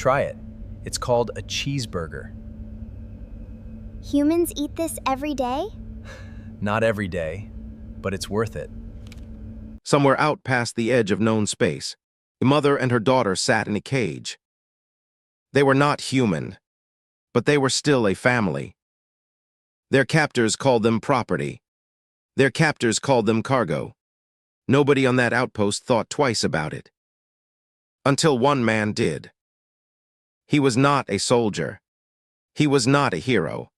try it. It's called a cheeseburger. Humans eat this every day? Not every day, but it's worth it. Somewhere out past the edge of known space, a mother and her daughter sat in a cage. They were not human, but they were still a family. Their captors called them property. Their captors called them cargo. Nobody on that outpost thought twice about it. Until one man did. He was not a soldier. He was not a hero.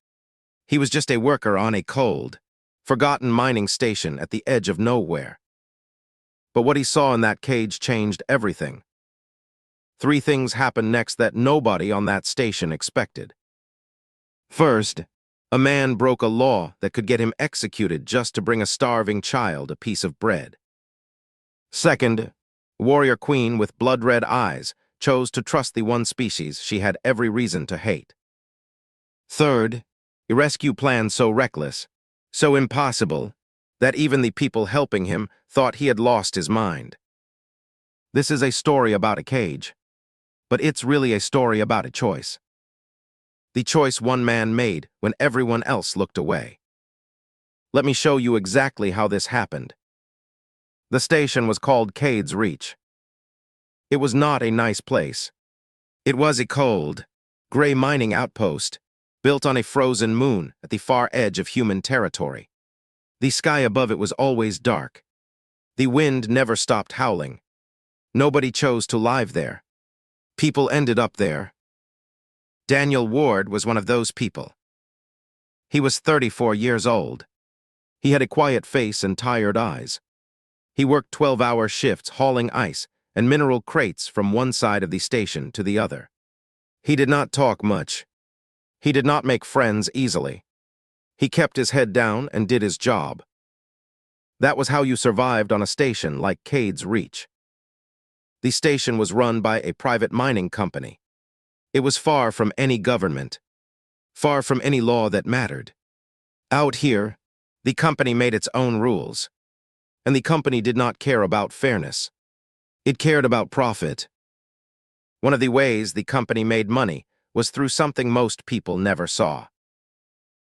He was just a worker on a cold, forgotten mining station at the edge of nowhere. But what he saw in that cage changed everything. 3 things happened next that nobody on that station expected. First, a man broke a law that could get him executed just to bring a starving child a piece of bread. Second, Warrior Queen with blood-red eyes chose to trust the one species she had every reason to hate. Third, a rescue plan so reckless, so impossible, that even the people helping him thought he had lost his mind. This is a story about a cage, but it's really a story about a choice. The choice one man made when everyone else looked away. Let me show you exactly how this happened. The station was called Cade's Reach. It was not a nice place. It was a cold, gray mining outpost, built on a frozen moon at the far edge of human territory. The sky above it was always dark. The wind never stopped howling. Nobody chose to live there. People ended up there. Daniel Ward was one of those people. He was 34 years old. He had a quiet face and tired eyes. He worked 12-hour shifts hauling ice and mineral crates from one side of the station to the other. He did not talk much. He did not make friends easily. He kept his head down and did his job. That was how you survived on a station like Cade's Reach. The station was run by a private mining company. It was far from any government, far from any law that mattered. Out here, the company made its own rules, and the company did not care about fairness. It cared about profit. One of the ways the company made money was through something most people never saw.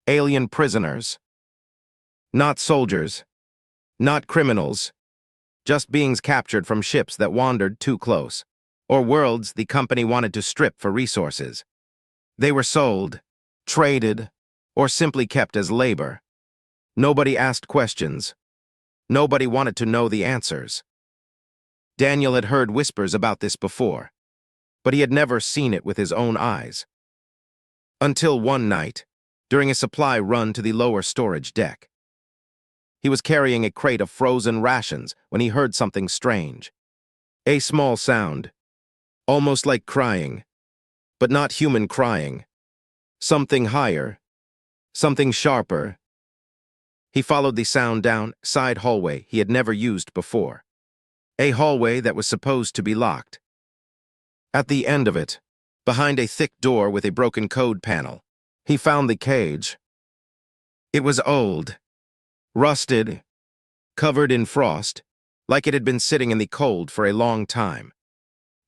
Alien prisoners. Not soldiers. Not criminals. Just beings captured from ships that wandered too close, or worlds the company wanted to strip for resources. They were sold, traded, or simply kept as labor. Nobody asked questions. Nobody wanted to know the answers. Daniel had heard whispers about this before, but he had never seen it with his own eyes. Until one night, during a supply run to the lower storage deck. He was carrying a crate of frozen rations when he heard something strange. A small sound, almost like crying, but not human crying. Something higher, something sharper. He followed the sound down a side hallway he had never used before. A hallway that was supposed to be locked. At the end of it, behind a thick door with a broken code panel, he found the cage. It was old, rusted, covered in frost, like it had been sitting in the cold for a long time.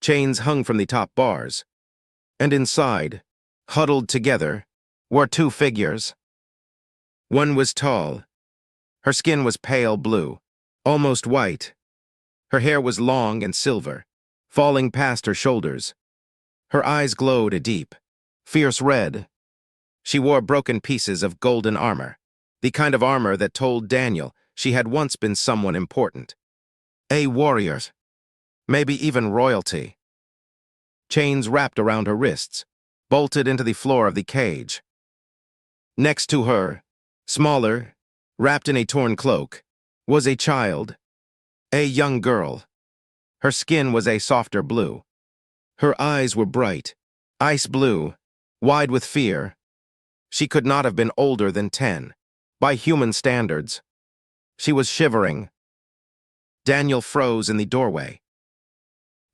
Chains hung from the top bars, and inside, huddled together, were 2 figures. One was tall. Her skin was pale blue, almost white. Her hair was long and silver, falling past her shoulders. Her eyes glowed a deep, fierce red. She wore broken pieces of golden armor, the kind of armor that told Daniel she had once been someone important. A warrior, maybe even royalty. Chains wrapped around her wrists, bolted into the floor of the cage. Next to her, smaller, wrapped in a torn cloak, was a child, a young girl. Her skin was a softer blue. Her eyes were bright, ice blue, wide with fear. She could not have been older than 10, by human standards. She was shivering. Daniel froze in the doorway.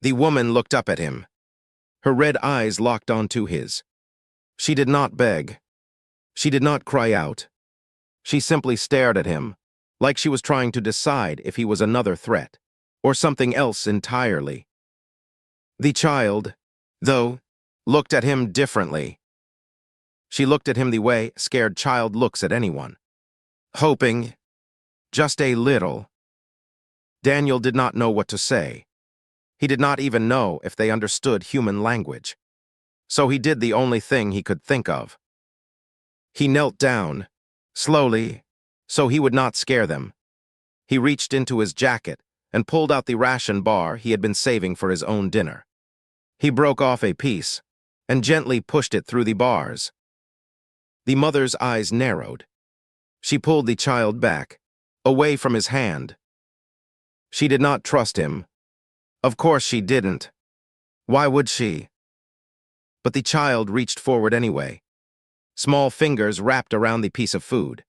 The woman looked up at him. Her red eyes locked onto his. She did not beg. She did not cry out. She simply stared at him, like she was trying to decide if he was another threat, or something else entirely. The child, though, looked at him differently. She looked at him the way a scared child looks at anyone, hoping, just a little. Daniel did not know what to say. He did not even know if they understood human language. So he did the only thing he could think of. He knelt down, slowly, so he would not scare them. He reached into his jacket and pulled out the ration bar he had been saving for his own dinner. He broke off a piece and gently pushed it through the bars. The mother's eyes narrowed. She pulled the child back, away from his hand. She did not trust him. Of course she didn't. Why would she? But the child reached forward anyway. Small fingers wrapped around the piece of food.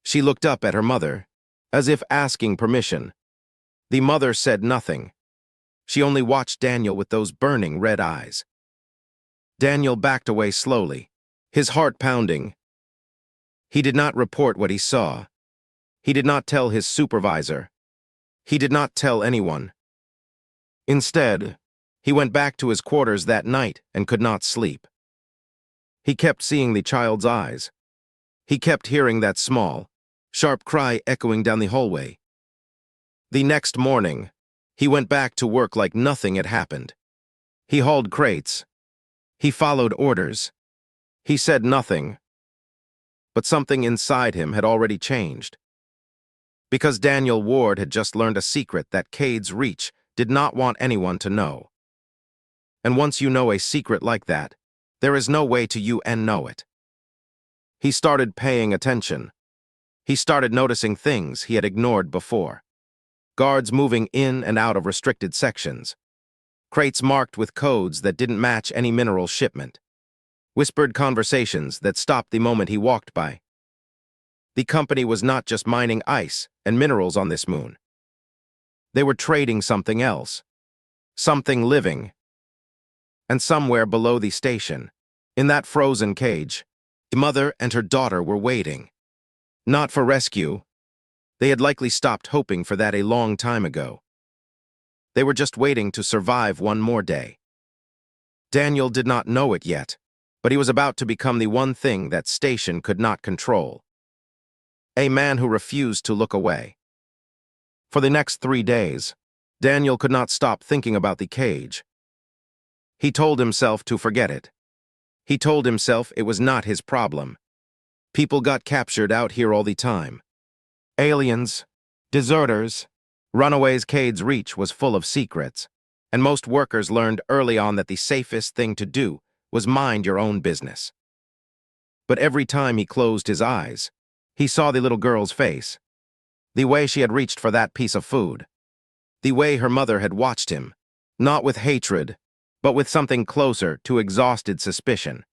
She looked up at her mother, as if asking permission. The mother said nothing. She only watched Daniel with those burning red eyes. Daniel backed away slowly, his heart pounding. He did not report what he saw. He did not tell his supervisor. He did not tell anyone. Instead, he went back to his quarters that night and could not sleep. He kept seeing the child's eyes. He kept hearing that small, sharp cry echoing down the hallway. The next morning, he went back to work like nothing had happened. He hauled crates. He followed orders. He said nothing. But something inside him had already changed. Because Daniel Ward had just learned a secret that Cade's Reach did not want anyone to know. And once you know a secret like that, there is no way to you know it. He started paying attention. He started noticing things he had ignored before. Guards moving in and out of restricted sections. Crates marked with codes that didn't match any mineral shipment. Whispered conversations that stopped the moment he walked by. The company was not just mining ice and minerals on this moon. They were trading something else. Something living. And somewhere below the station, in that frozen cage, the mother and her daughter were waiting. Not for rescue. They had likely stopped hoping for that a long time ago. They were just waiting to survive one more day. Daniel did not know it yet, but he was about to become the one thing that station could not control. A man who refused to look away. For the next 3 days, Daniel could not stop thinking about the cage. He told himself to forget it. He told himself it was not his problem. People got captured out here all the time. Aliens, deserters, runaways. Cade's Reach was full of secrets, and most workers learned early on that the safest thing to do was mind your own business. But every time he closed his eyes, he saw the little girl's face. The way she had reached for that piece of food. The way her mother had watched him, not with hatred, but with something closer to exhausted suspicion.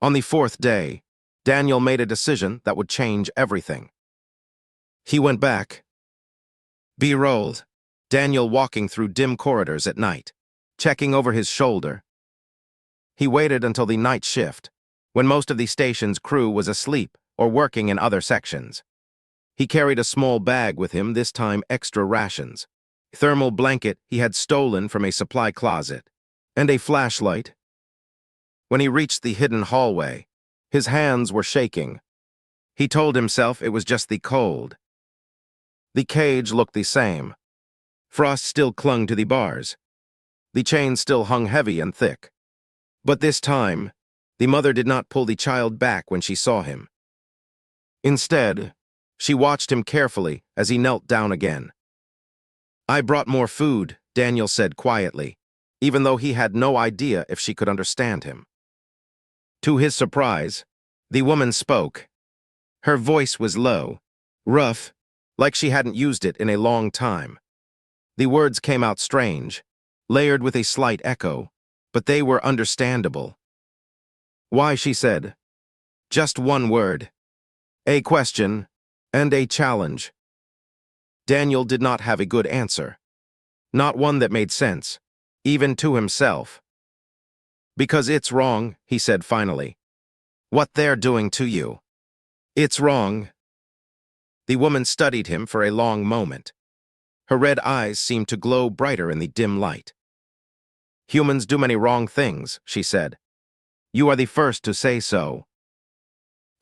On the 4th day, Daniel made a decision that would change everything. He went back. B-rolled. Daniel walking through dim corridors at night, checking over his shoulder. He waited until the night shift, when most of the station's crew was asleep or working in other sections. He carried a small bag with him, this time extra rations, thermal blanket he had stolen from a supply closet, and a flashlight. When he reached the hidden hallway, his hands were shaking. He told himself it was just the cold. The cage looked the same. Frost still clung to the bars. The chain still hung heavy and thick. But this time, the mother did not pull the child back when she saw him. Instead, she watched him carefully as he knelt down again. "I brought more food," Daniel said quietly, even though he had no idea if she could understand him. To his surprise, the woman spoke. Her voice was low, rough, like she hadn't used it in a long time. The words came out strange, layered with a slight echo, but they were understandable. "Why?" she said. Just one word. A question and a challenge. Daniel did not have a good answer. Not one that made sense, even to himself. "Because it's wrong," he said finally. "What they're doing to you. It's wrong." The woman studied him for a long moment. Her red eyes seemed to glow brighter in the dim light. Humans do many wrong things, she said. You are the first to say so.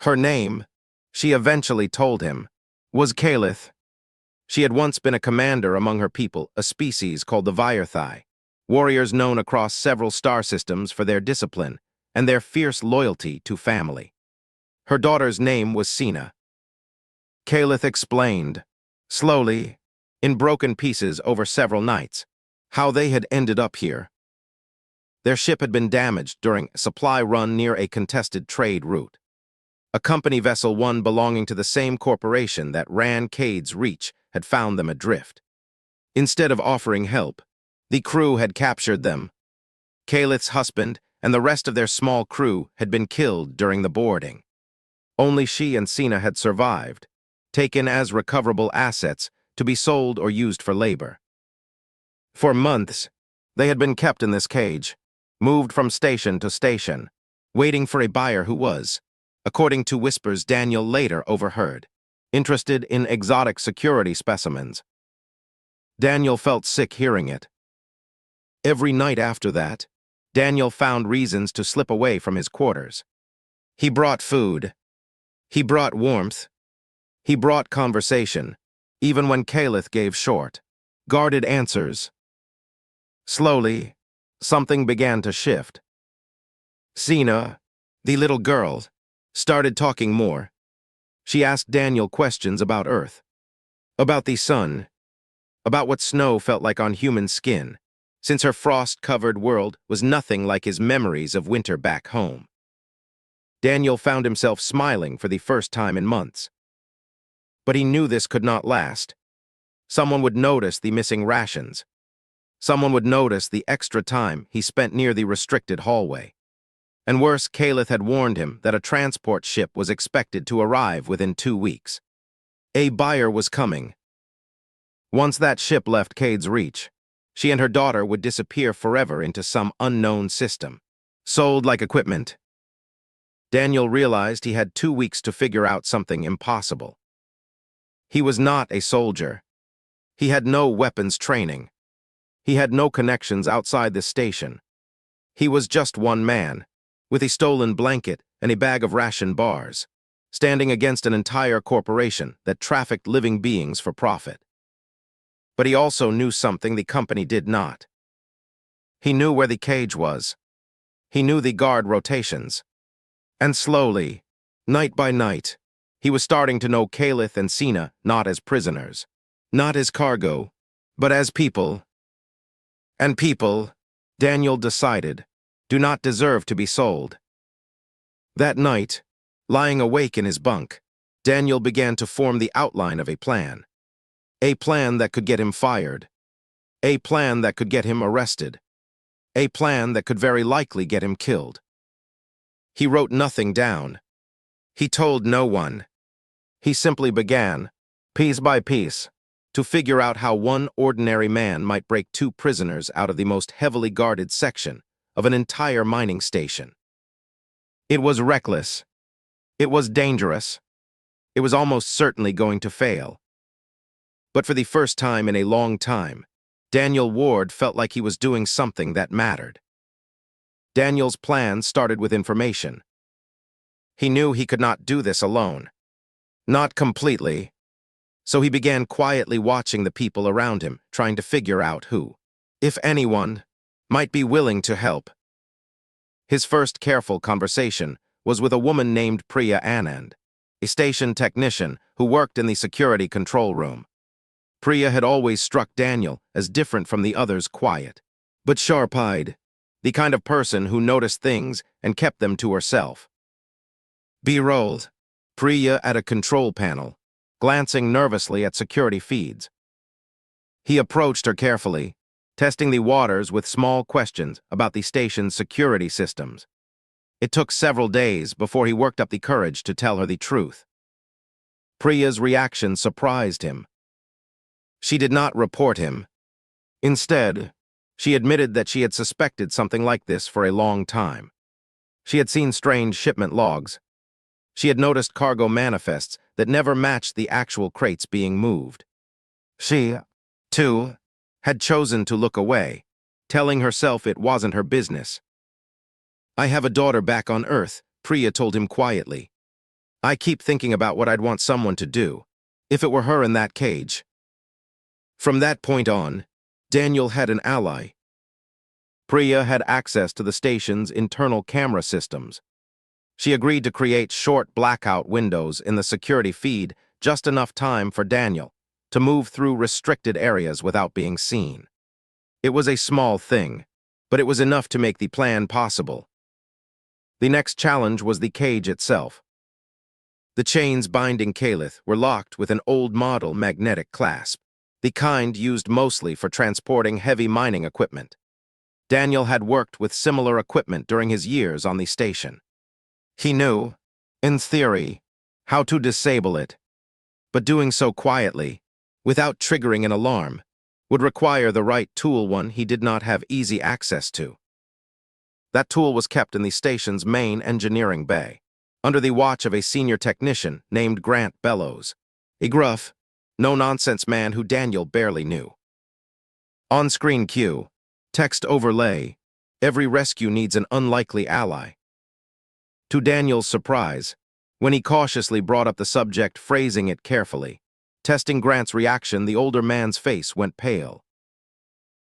Her name, she eventually told him, was Kalith. She had once been a commander among her people, a species called the Virthai, warriors known across several star systems for their discipline and their fierce loyalty to family. Her daughter's name was Sina. Kalith explained, slowly, in broken pieces over several nights, how they had ended up here. Their ship had been damaged during a supply run near a contested trade route. A company vessel, one belonging to the same corporation that ran Cade's Reach, had found them adrift. Instead of offering help, the crew had captured them. Kalith's husband and the rest of their small crew had been killed during the boarding. Only she and Sina had survived, taken as recoverable assets to be sold or used for labor. For months, they had been kept in this cage, moved from station to station, waiting for a buyer who was, according to whispers Daniel later overheard, interested in exotic security specimens. Daniel felt sick hearing it. Every night after that, Daniel found reasons to slip away from his quarters. He brought food. He brought warmth. He brought conversation, even when Kalith gave short, guarded answers. Slowly, something began to shift. Sina, the little girl, started talking more. She asked Daniel questions about Earth, about the sun, about what snow felt like on human skin, since her frost-covered world was nothing like his memories of winter back home. Daniel found himself smiling for the first time in months. But he knew this could not last. Someone would notice the missing rations. Someone would notice the extra time he spent near the restricted hallway. And worse, Kalith had warned him that a transport ship was expected to arrive within 2 weeks. A buyer was coming. Once that ship left Cade's Reach, she and her daughter would disappear forever into some unknown system, sold like equipment. Daniel realized he had 2 weeks to figure out something impossible. He was not a soldier. He had no weapons training. He had no connections outside the station. He was just one man, with a stolen blanket and a bag of ration bars, standing against an entire corporation that trafficked living beings for profit. But he also knew something the company did not. He knew where the cage was. He knew the guard rotations. And slowly, night by night, he was starting to know Kalith and Sina not as prisoners, not as cargo, but as people. And people, Daniel decided, do not deserve to be sold. That night, lying awake in his bunk, Daniel began to form the outline of a plan. A plan that could get him fired. A plan that could get him arrested. A plan that could very likely get him killed. He wrote nothing down. He told no one. He simply began, piece by piece, to figure out how one ordinary man might break 2 prisoners out of the most heavily guarded section of an entire mining station. It was reckless. It was dangerous. It was almost certainly going to fail. But for the first time in a long time, Daniel Ward felt like he was doing something that mattered. Daniel's plan started with information. He knew he could not do this alone. Not completely. So he began quietly watching the people around him, trying to figure out who, if anyone, might be willing to help. His first careful conversation was with a woman named Priya Anand, a station technician who worked in the security control room. Priya had always struck Daniel as different from the others, quiet, but sharp-eyed, the kind of person who noticed things and kept them to herself. B-rolled, Priya at a control panel, glancing nervously at security feeds. He approached her carefully, testing the waters with small questions about the station's security systems. It took several days before he worked up the courage to tell her the truth. Priya's reaction surprised him. She did not report him. Instead, she admitted that she had suspected something like this for a long time. She had seen strange shipment logs. She had noticed cargo manifests that never matched the actual crates being moved. She, too, had chosen to look away, telling herself it wasn't her business. "I have a daughter back on Earth," Priya told him quietly. "I keep thinking about what I'd want someone to do, if it were her in that cage." From that point on, Daniel had an ally. Priya had access to the station's internal camera systems. She agreed to create short blackout windows in the security feed, just enough time for Daniel to move through restricted areas without being seen. It was a small thing, but it was enough to make the plan possible. The next challenge was the cage itself. The chains binding Calith were locked with an old model magnetic clasp, the kind used mostly for transporting heavy mining equipment. Daniel had worked with similar equipment during his years on the station. He knew, in theory, how to disable it, but doing so quietly, without triggering an alarm, would require the right tool, one he did not have easy access to. That tool was kept in the station's main engineering bay, under the watch of a senior technician named Grant Bellows, a gruff, no-nonsense man who Daniel barely knew. On-screen cue, text overlay, every rescue needs an unlikely ally. To Daniel's surprise, when he cautiously brought up the subject, phrasing it carefully, testing Grant's reaction, the older man's face went pale.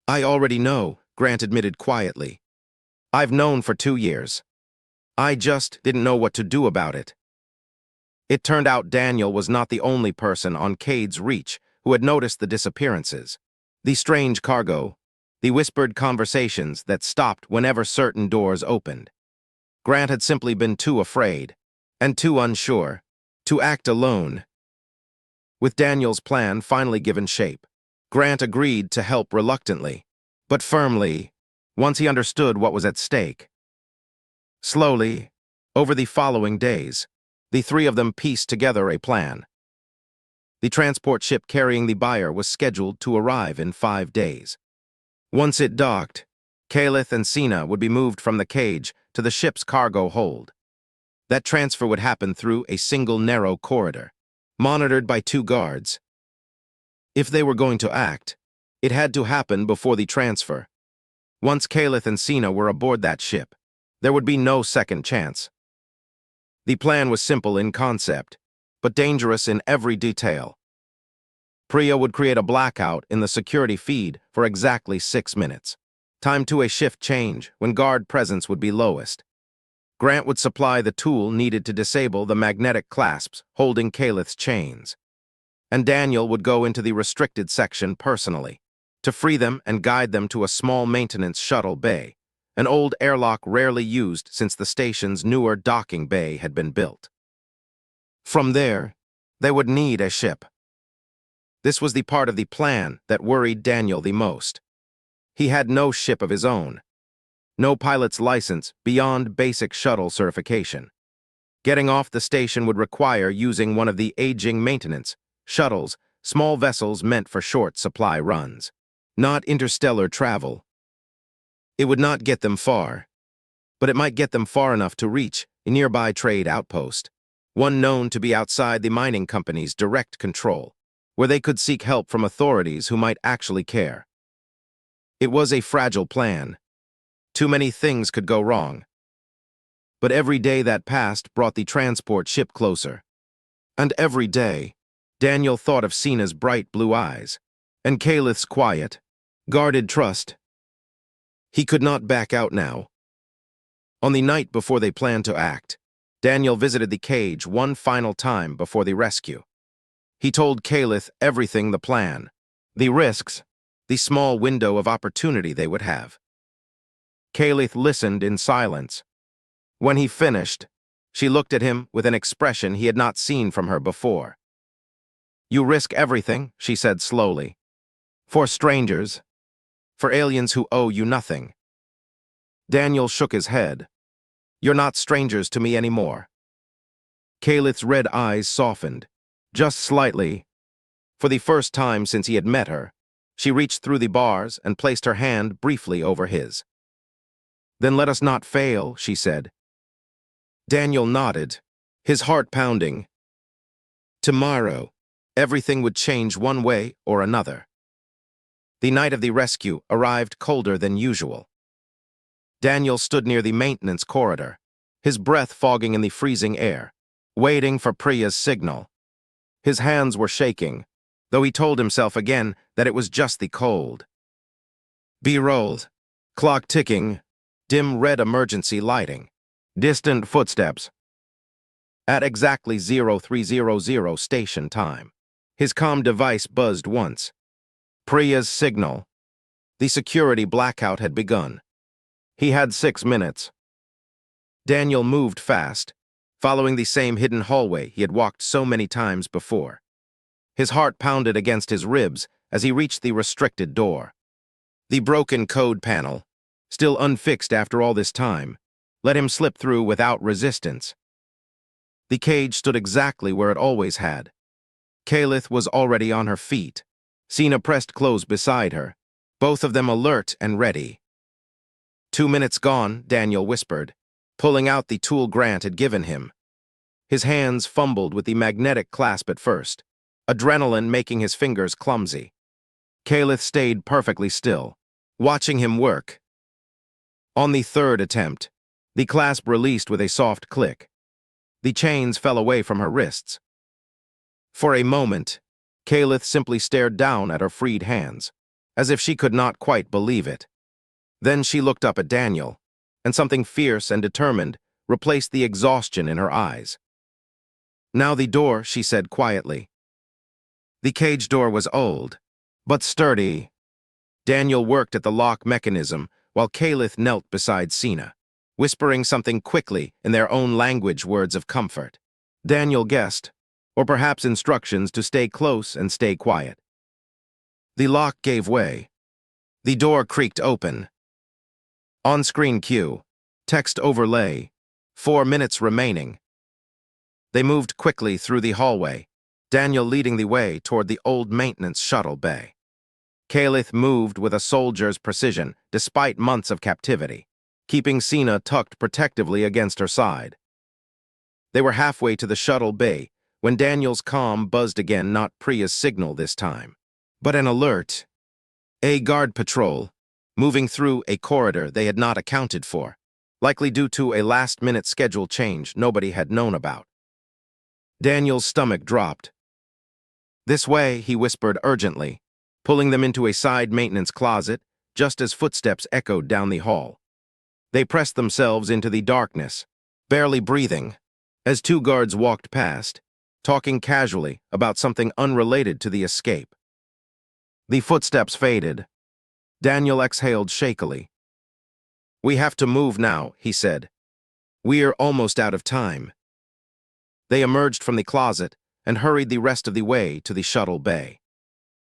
"I already know," Grant admitted quietly. "I've known for 2 years. I just didn't know what to do about it." It turned out Daniel was not the only person on Cade's reach who had noticed the disappearances, the strange cargo, the whispered conversations that stopped whenever certain doors opened. Grant had simply been too afraid, and too unsure, to act alone. With Daniel's plan finally given shape, Grant agreed to help reluctantly, but firmly, once he understood what was at stake. Slowly, over the following days, the three of them pieced together a plan. The transport ship carrying the buyer was scheduled to arrive in 5 days. Once it docked, Calith and Sina would be moved from the cage to the ship's cargo hold. That transfer would happen through a single narrow corridor, monitored by 2 guards. If they were going to act, it had to happen before the transfer. Once Calith and Sina were aboard that ship, there would be no second chance. The plan was simple in concept, but dangerous in every detail. Priya would create a blackout in the security feed for exactly 6 minutes, timed to a shift change when guard presence would be lowest. Grant would supply the tool needed to disable the magnetic clasps holding Calith's chains, and Daniel would go into the restricted section personally, to free them and guide them to a small maintenance shuttle bay, an old airlock rarely used since the station's newer docking bay had been built. From there, they would need a ship. This was the part of the plan that worried Daniel the most. He had no ship of his own, no pilot's license beyond basic shuttle certification. Getting off the station would require using one of the aging maintenance shuttles, small vessels meant for short supply runs, not interstellar travel. It would not get them far, but it might get them far enough to reach a nearby trade outpost, one known to be outside the mining company's direct control, where they could seek help from authorities who might actually care. It was a fragile plan. Too many things could go wrong. But every day that passed brought the transport ship closer. And every day, Daniel thought of Sina's bright blue eyes, and Calith's quiet, guarded trust. He could not back out now. On the night before they planned to act, Daniel visited the cage one final time before the rescue. He told Calith everything: the plan, the risks, the small window of opportunity they would have. Calith listened in silence. When he finished, she looked at him with an expression he had not seen from her before. "You risk everything," she said slowly. "For strangers. For aliens who owe you nothing." Daniel shook his head. "You're not strangers to me anymore." Calith's red eyes softened, just slightly. For the first time since he had met her, she reached through the bars and placed her hand briefly over his. "Then let us not fail," she said. Daniel nodded, his heart pounding. Tomorrow, everything would change one way or another. The night of the rescue arrived colder than usual. Daniel stood near the maintenance corridor, his breath fogging in the freezing air, waiting for Priya's signal. His hands were shaking, though he told himself again that it was just the cold. B-rolled, clock ticking, dim red emergency lighting, distant footsteps. At exactly 0300 station time, his comm device buzzed once. Priya's signal. The security blackout had begun. He had 6 minutes. Daniel moved fast, following the same hidden hallway he had walked so many times before. His heart pounded against his ribs as he reached the restricted door. The broken code panel, still unfixed after all this time, let him slip through without resistance. The cage stood exactly where it always had. Kalith was already on her feet. Sina pressed close beside her, both of them alert and ready. 2 minutes gone, Daniel whispered, pulling out the tool Grant had given him. His hands fumbled with the magnetic clasp at first, adrenaline making his fingers clumsy. Kalith stayed perfectly still, watching him work. On the third attempt, the clasp released with a soft click. The chains fell away from her wrists. For a moment, Kalith simply stared down at her freed hands, as if she could not quite believe it. Then she looked up at Daniel, and something fierce and determined replaced the exhaustion in her eyes. "Now the door," she said quietly. The cage door was old, but sturdy. Daniel worked at the lock mechanism while Kalith knelt beside Sina, whispering something quickly in their own language, words of comfort. Daniel guessed, or perhaps instructions to stay close and stay quiet. The lock gave way. The door creaked open. On-screen cue, text overlay, 4 minutes remaining. They moved quickly through the hallway, Daniel leading the way toward the old maintenance shuttle bay. Kalith moved with a soldier's precision despite months of captivity, keeping Sina tucked protectively against her side. They were halfway to the shuttle bay when Daniel's comm buzzed again, not Priya's signal this time, but an alert. A guard patrol, moving through a corridor they had not accounted for, likely due to a last-minute schedule change nobody had known about. Daniel's stomach dropped. "This way," he whispered urgently, pulling them into a side maintenance closet just as footsteps echoed down the hall. They pressed themselves into the darkness, barely breathing, as 2 guards walked past, talking casually about something unrelated to the escape. The footsteps faded. Daniel exhaled shakily. "We have to move now," he said. "We're almost out of time." They emerged from the closet and hurried the rest of the way to the shuttle bay.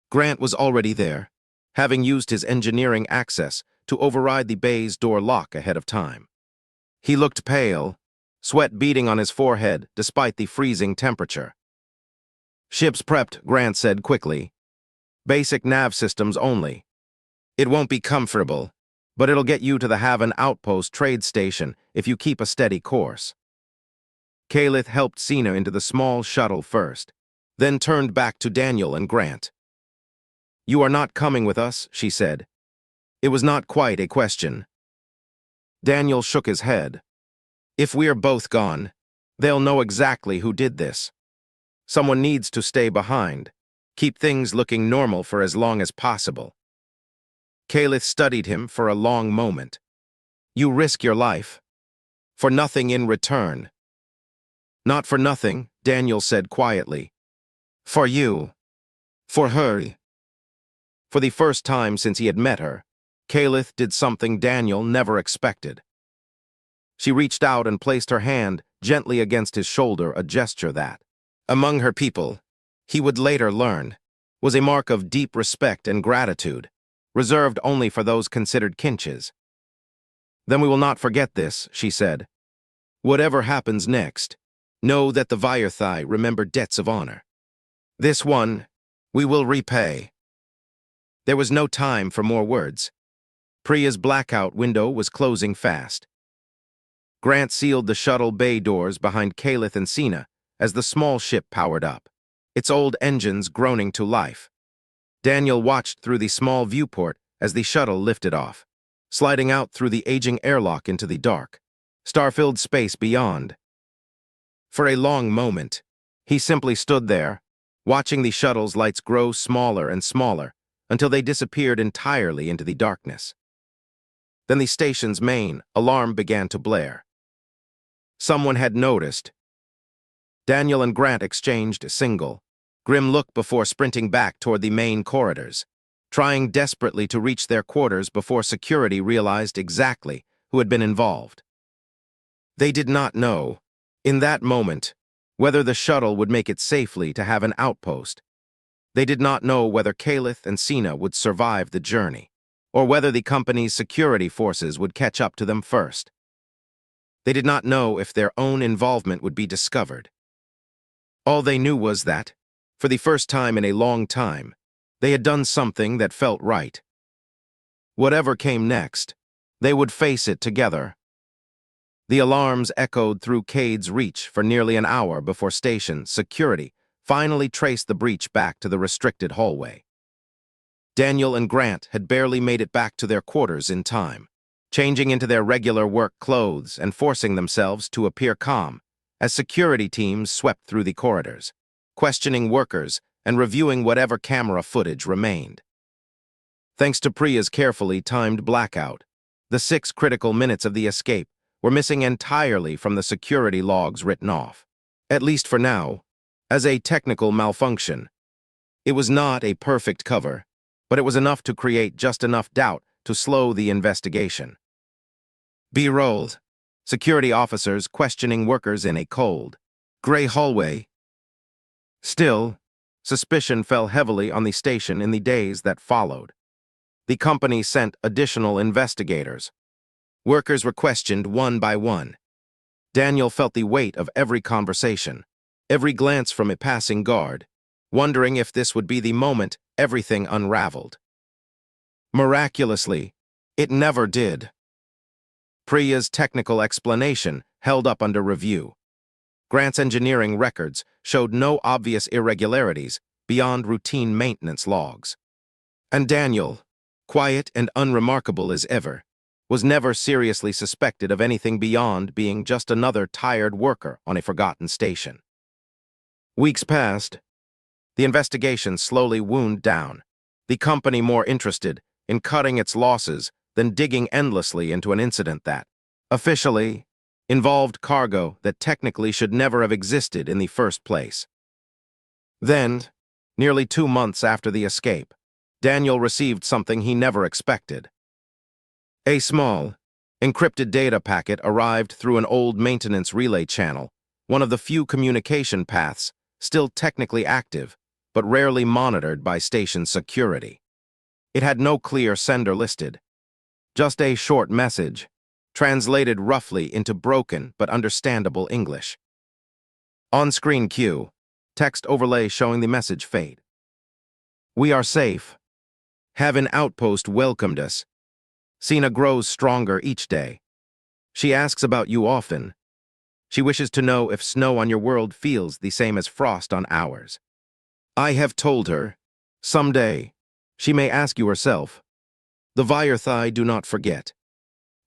Grant was already there, having used his engineering access to override the bay's door lock ahead of time. He looked pale, sweat beading on his forehead despite the freezing temperature. "Ship's prepped," Grant said quickly. "Basic nav systems only. It won't be comfortable, but it'll get you to the Haven Outpost trade station if you keep a steady course." Kalith helped Sina into the small shuttle first, then turned back to Daniel and Grant. "You are not coming with us," she said. It was not quite a question. Daniel shook his head. "If we're both gone, they'll know exactly who did this. Someone needs to stay behind, keep things looking normal for as long as possible." Kalith studied him for a long moment. "You risk your life. For nothing in return." "Not for nothing," Daniel said quietly. "For you. For her." For the first time since he had met her, Kalith did something Daniel never expected. She reached out and placed her hand gently against his shoulder, a gesture that, among her people, he would later learn, was a mark of deep respect and gratitude, reserved only for those considered kinches. "Then we will not forget this," she said. "Whatever happens next, know that the Vyerthai remember debts of honor. This one, we will repay." There was no time for more words. Priya's blackout window was closing fast. Grant sealed the shuttle bay doors behind Kalith and Sina as the small ship powered up, its old engines groaning to life. Daniel watched through the small viewport as the shuttle lifted off, sliding out through the aging airlock into the dark, star-filled space beyond. For a long moment, he simply stood there, watching the shuttle's lights grow smaller and smaller until they disappeared entirely into the darkness. Then the station's main alarm began to blare. Someone had noticed. Daniel and Grant exchanged a single, grim look before sprinting back toward the main corridors, trying desperately to reach their quarters before security realized exactly who had been involved. They did not know, in that moment, whether the shuttle would make it safely to have an outpost. They did not know whether Calith and Sina would survive the journey, or whether the company's security forces would catch up to them first. They did not know if their own involvement would be discovered. All they knew was that, for the first time in a long time, they had done something that felt right. Whatever came next, they would face it together. The alarms echoed through Cade's reach for nearly an hour before station security finally traced the breach back to the restricted hallway. Daniel and Grant had barely made it back to their quarters in time, changing into their regular work clothes and forcing themselves to appear calm as security teams swept through the corridors, questioning workers and reviewing whatever camera footage remained. Thanks to Priya's carefully timed blackout, the 6 critical minutes of the escape were missing entirely from the security logs written off, at least for now, as a technical malfunction. It was not a perfect cover, but it was enough to create just enough doubt to slow the investigation. B-rolled. Security officers questioning workers in a cold, gray hallway. Still, suspicion fell heavily on the station in the days that followed. The company sent additional investigators. Workers were questioned one by one. Daniel felt the weight of every conversation, every glance from a passing guard, wondering if this would be the moment everything unraveled. Miraculously, it never did. Priya's technical explanation held up under review. Grant's engineering records showed no obvious irregularities beyond routine maintenance logs. And Daniel, quiet and unremarkable as ever, was never seriously suspected of anything beyond being just another tired worker on a forgotten station. Weeks passed. The investigation slowly wound down, the company more interested in cutting its losses than digging endlessly into an incident that, officially, involved cargo that technically should never have existed in the first place. Then, nearly 2 months after the escape, Daniel received something he never expected. A small, encrypted data packet arrived through an old maintenance relay channel, one of the few communication paths still technically active, but rarely monitored by station security. It had no clear sender listed, just a short message, translated roughly into broken but understandable English. On-screen cue, text overlay showing the message fade. We are safe. Have an outpost welcomed us. Sina grows stronger each day. She asks about you often. She wishes to know if snow on your world feels the same as frost on ours. I have told her, someday, she may ask you herself. The Vyarthai do not forget.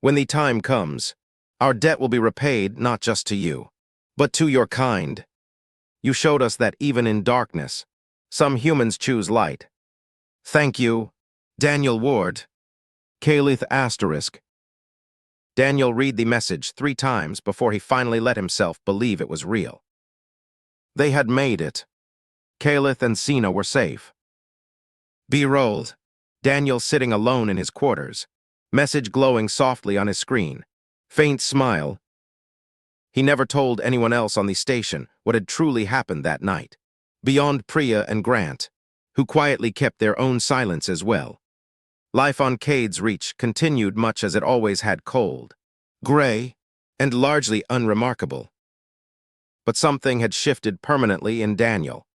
When the time comes, our debt will be repaid not just to you, but to your kind. You showed us that even in darkness, some humans choose light. Thank you, Daniel Ward. Calith **. Daniel read the message 3 times before he finally let himself believe it was real. They had made it. Calith and Sina were safe. B-rolled. Daniel sitting alone in his quarters, message glowing softly on his screen, faint smile. He never told anyone else on the station what had truly happened that night, beyond Priya and Grant, who quietly kept their own silence as well. Life on Cade's reach continued much as it always had, cold, gray, and largely unremarkable. But something had shifted permanently in Daniel.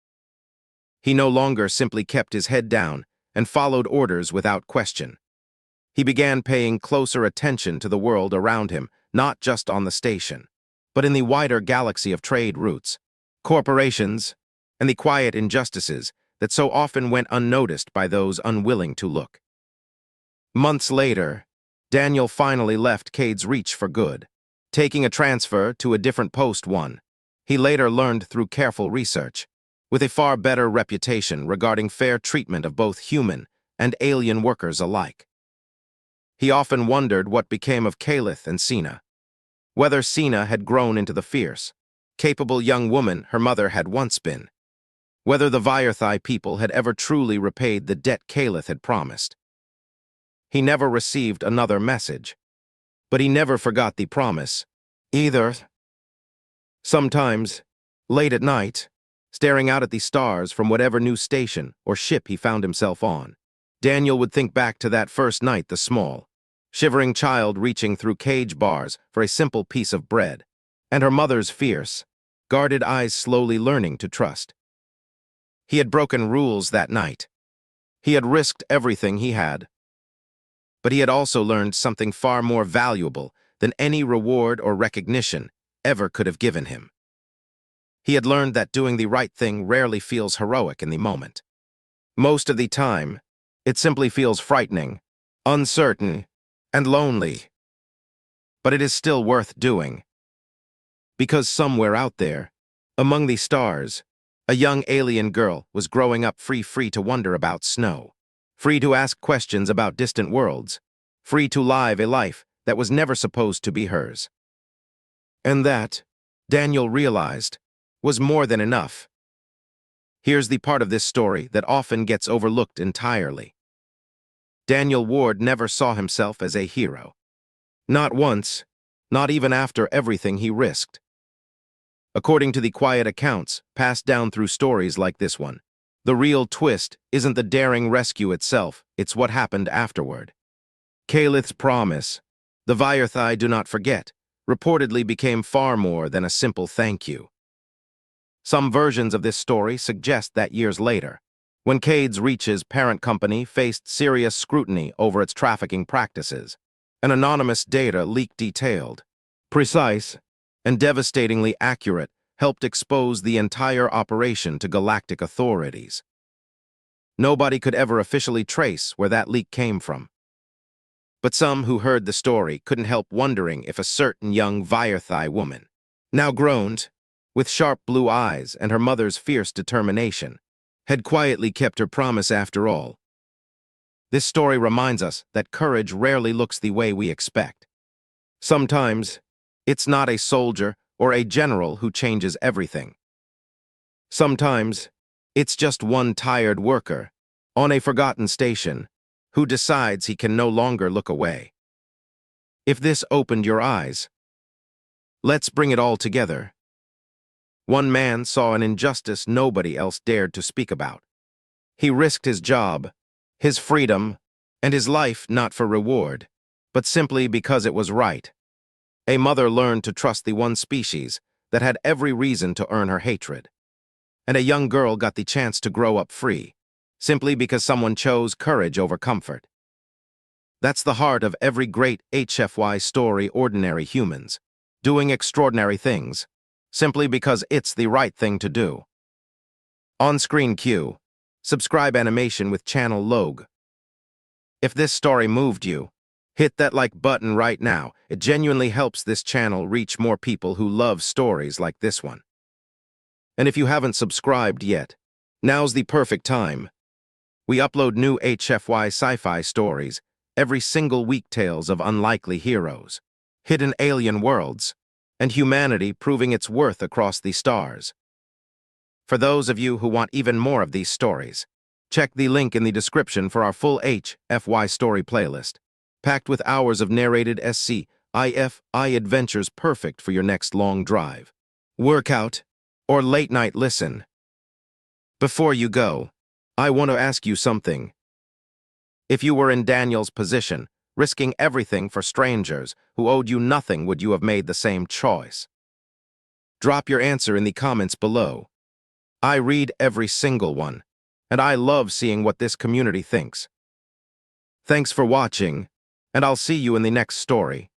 He no longer simply kept his head down and followed orders without question. He began paying closer attention to the world around him, not just on the station, but in the wider galaxy of trade routes, corporations, and the quiet injustices that so often went unnoticed by those unwilling to look. Months later, Daniel finally left Cade's reach for good, taking a transfer to a different post one. He later learned through careful research, with a far better reputation regarding fair treatment of both human and alien workers alike. He often wondered what became of Calith and Sina, whether Sina had grown into the fierce, capable young woman her mother had once been, whether the Virthai people had ever truly repaid the debt Calith had promised. He never received another message, but he never forgot the promise, either. Sometimes, late at night, staring out at the stars from whatever new station or ship he found himself on, Daniel would think back to that first night, the small, shivering child reaching through cage bars for a simple piece of bread, and her mother's fierce, guarded eyes slowly learning to trust. He had broken rules that night. He had risked everything he had. But he had also learned something far more valuable than any reward or recognition ever could have given him. He had learned that doing the right thing rarely feels heroic in the moment. Most of the time, it simply feels frightening, uncertain, and lonely. But it is still worth doing. Because somewhere out there, among the stars, a young alien girl was growing up free to wonder about snow, free to ask questions about distant worlds, free to live a life that was never supposed to be hers. And that, Daniel realized, was more than enough. Here's the part of this story that often gets overlooked entirely. Daniel Ward never saw himself as a hero. Not once, not even after everything he risked. According to the quiet accounts passed down through stories like this one, the real twist isn't the daring rescue itself, it's what happened afterward. Calith's promise, the Virthai do not forget, reportedly became far more than a simple thank you. Some versions of this story suggest that years later, when Cade's Reach's parent company faced serious scrutiny over its trafficking practices, an anonymous data leak detailed, precise, and devastatingly accurate helped expose the entire operation to galactic authorities. Nobody could ever officially trace where that leak came from. But some who heard the story couldn't help wondering if a certain young Virthai woman, now grown, with sharp blue eyes and her mother's fierce determination, had quietly kept her promise after all. This story reminds us that courage rarely looks the way we expect. Sometimes, it's not a soldier or a general who changes everything. Sometimes, it's just one tired worker on a forgotten station who decides he can no longer look away. If this opened your eyes, let's bring it all together. One man saw an injustice nobody else dared to speak about. He risked his job, his freedom, and his life not for reward, but simply because it was right. A mother learned to trust the one species that had every reason to earn her hatred. And a young girl got the chance to grow up free, simply because someone chose courage over comfort. That's the heart of every great HFY story: ordinary humans, doing extraordinary things, simply because it's the right thing to do. On-screen cue. Subscribe animation with channel log. If this story moved you, hit that like button right now. It genuinely helps this channel reach more people who love stories like this one. And if you haven't subscribed yet, now's the perfect time. We upload new HFY Sci-Fi stories every single week, tales of unlikely heroes, hidden alien worlds, and humanity proving its worth across the stars. For those of you who want even more of these stories, check the link in the description for our full HFY story playlist, packed with hours of narrated Sci-Fi adventures perfect for your next long drive, workout, or late-night listen. Before you go, I want to ask you something. If you were in Daniel's position, risking everything for strangers who owed you nothing, would you have made the same choice? Drop your answer in the comments below. I read every single one, and I love seeing what this community thinks. Thanks for watching, and I'll see you in the next story.